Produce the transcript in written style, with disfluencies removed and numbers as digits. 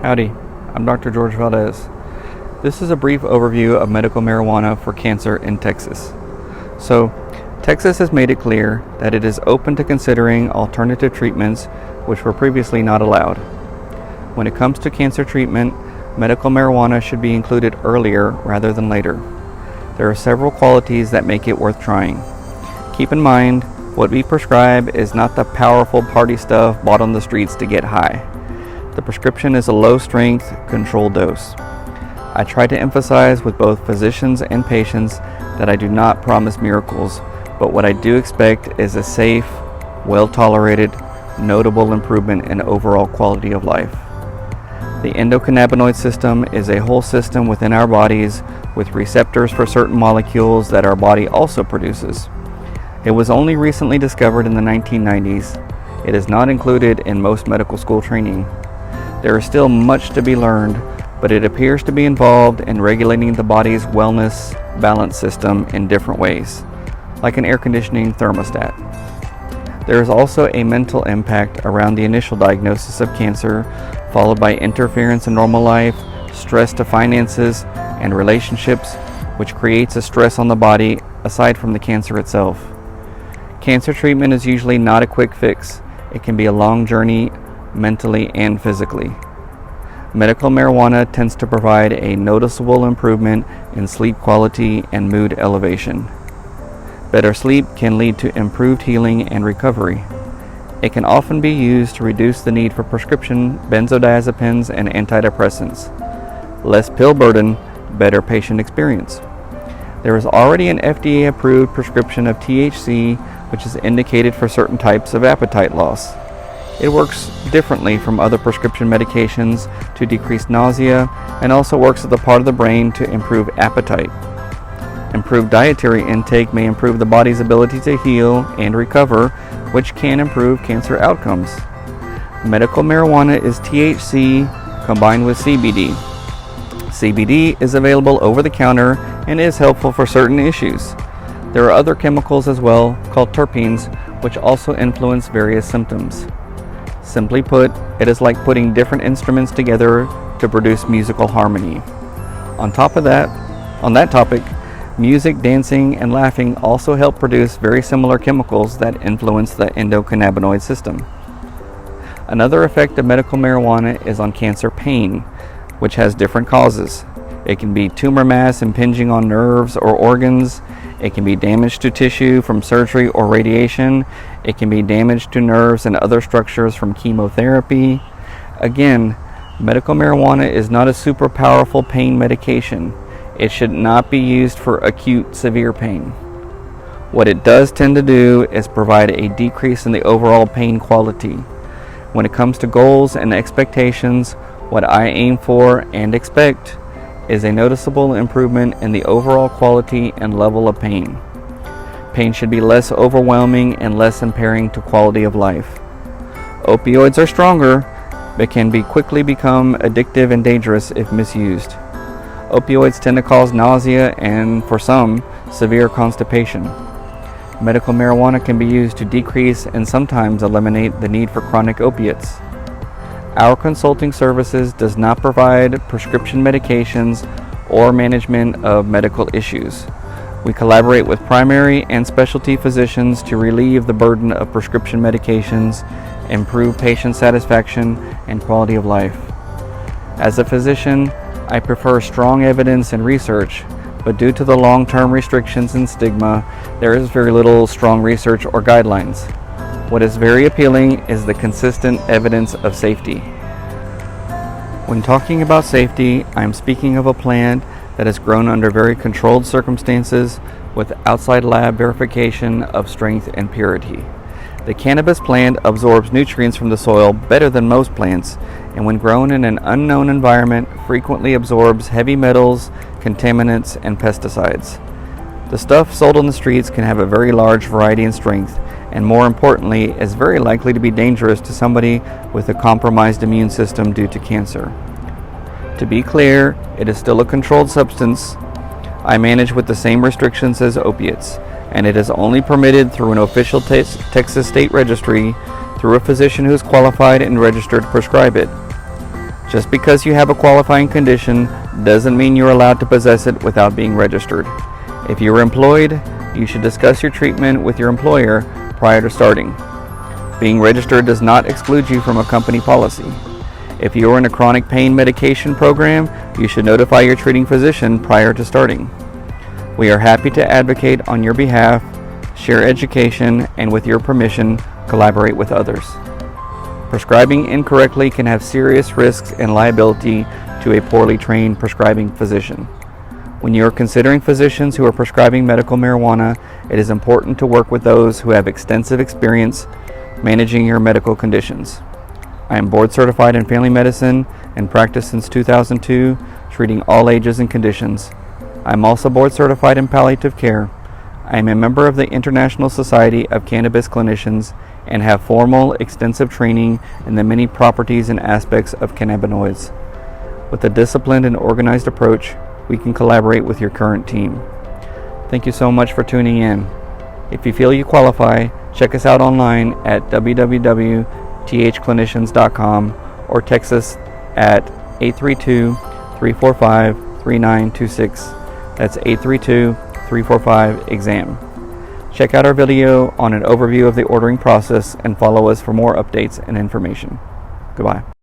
Howdy, I'm Dr. George Valdez. This is a brief overview of medical marijuana for cancer in Texas. So, Texas has made it clear that it is open to considering alternative treatments which were previously not allowed. When it comes to cancer treatment, medical marijuana should be included earlier rather than later. There are several qualities that make it worth trying. Keep in mind, what we prescribe is not the powerful party stuff bought on the streets to get high. The prescription is a low-strength, controlled dose. I try to emphasize with both physicians and patients that I do not promise miracles, but what I do expect is a safe, well-tolerated, notable improvement in overall quality of life. The endocannabinoid system is a whole system within our bodies with receptors for certain molecules that our body also produces. It was only recently discovered in the 1990s. It is not included in most medical school training. There is still much to be learned, but it appears to be involved in regulating the body's wellness balance system in different ways, like an air conditioning thermostat. There is also a mental impact around the initial diagnosis of cancer, followed by interference in normal life, stress to finances and relationships, which creates a stress on the body aside from the cancer itself. Cancer treatment is usually not a quick fix. It can be a long journey, mentally and physically. Medical marijuana tends to provide a noticeable improvement in sleep quality and mood elevation. Better sleep can lead to improved healing and recovery. It can often be used to reduce the need for prescription benzodiazepines and antidepressants. Less pill burden, better patient experience. There is already an FDA-approved prescription of THC, which is indicated for certain types of appetite loss. It works differently from other prescription medications to decrease nausea and also works at the part of the brain to improve appetite. Improved dietary intake may improve the body's ability to heal and recover, which can improve cancer outcomes. Medical marijuana is THC combined with CBD. CBD is available over the counter and is helpful for certain issues. There are other chemicals as well, called terpenes, which also influence various symptoms. Simply put, it is like putting different instruments together to produce musical harmony. On that topic, music, dancing, and laughing also help produce very similar chemicals that influence the endocannabinoid system. Another effect of medical marijuana is on cancer pain, which has different causes. It can be tumor mass impinging on nerves or organs. It can be damage to tissue from surgery or radiation. It can be damage to nerves and other structures from chemotherapy. Again, medical marijuana is not a super powerful pain medication. It should not be used for acute severe pain. What it does tend to do is provide a decrease in the overall pain quality. When it comes to goals and expectations, what I aim for and expect is a noticeable improvement in the overall quality and level of pain. Pain should be less overwhelming and less impairing to quality of life. Opioids are stronger, but can quickly become addictive and dangerous if misused. Opioids tend to cause nausea and, for some, severe constipation. Medical marijuana can be used to decrease and sometimes eliminate the need for chronic opiates. Our consulting services does not provide prescription medications or management of medical issues. We collaborate with primary and specialty physicians to relieve the burden of prescription medications, improve patient satisfaction and quality of life. As a physician, I prefer strong evidence and research, but due to the long-term restrictions and stigma, there is very little strong research or guidelines. What is very appealing is the consistent evidence of safety. When talking about safety, I am speaking of a plant that is grown under very controlled circumstances with outside lab verification of strength and purity. The cannabis plant absorbs nutrients from the soil better than most plants, and when grown in an unknown environment, frequently absorbs heavy metals, contaminants, and pesticides. The stuff sold on the streets can have a very large variety and strength, and more importantly, is very likely to be dangerous to somebody with a compromised immune system due to cancer. To be clear, it is still a controlled substance. I manage with the same restrictions as opiates, and it is only permitted through an official Texas state registry through a physician who is qualified and registered to prescribe it. Just because you have a qualifying condition doesn't mean you're allowed to possess it without being registered. If you're employed, you should discuss your treatment with your employer prior to starting. Being registered does not exclude you from a company policy. If you are in a chronic pain medication program, you should notify your treating physician prior to starting. We are happy to advocate on your behalf, share education, and with your permission, collaborate with others. Prescribing incorrectly can have serious risks and liability to a poorly trained prescribing physician. When you are considering physicians who are prescribing medical marijuana, it is important to work with those who have extensive experience managing your medical conditions. I am board certified in family medicine and practice since 2002, treating all ages and conditions. I am also board certified in palliative care. I am a member of the International Society of Cannabis Clinicians and have formal, extensive training in the many properties and aspects of cannabinoids. With a disciplined and organized approach, we can collaborate with your current team. Thank you so much for tuning in. If you feel you qualify, check us out online at www.thclinicians.com or text us at 832-345-3926. That's 832-345-EXAM. Check out our video on an overview of the ordering process and follow us for more updates and information. Goodbye.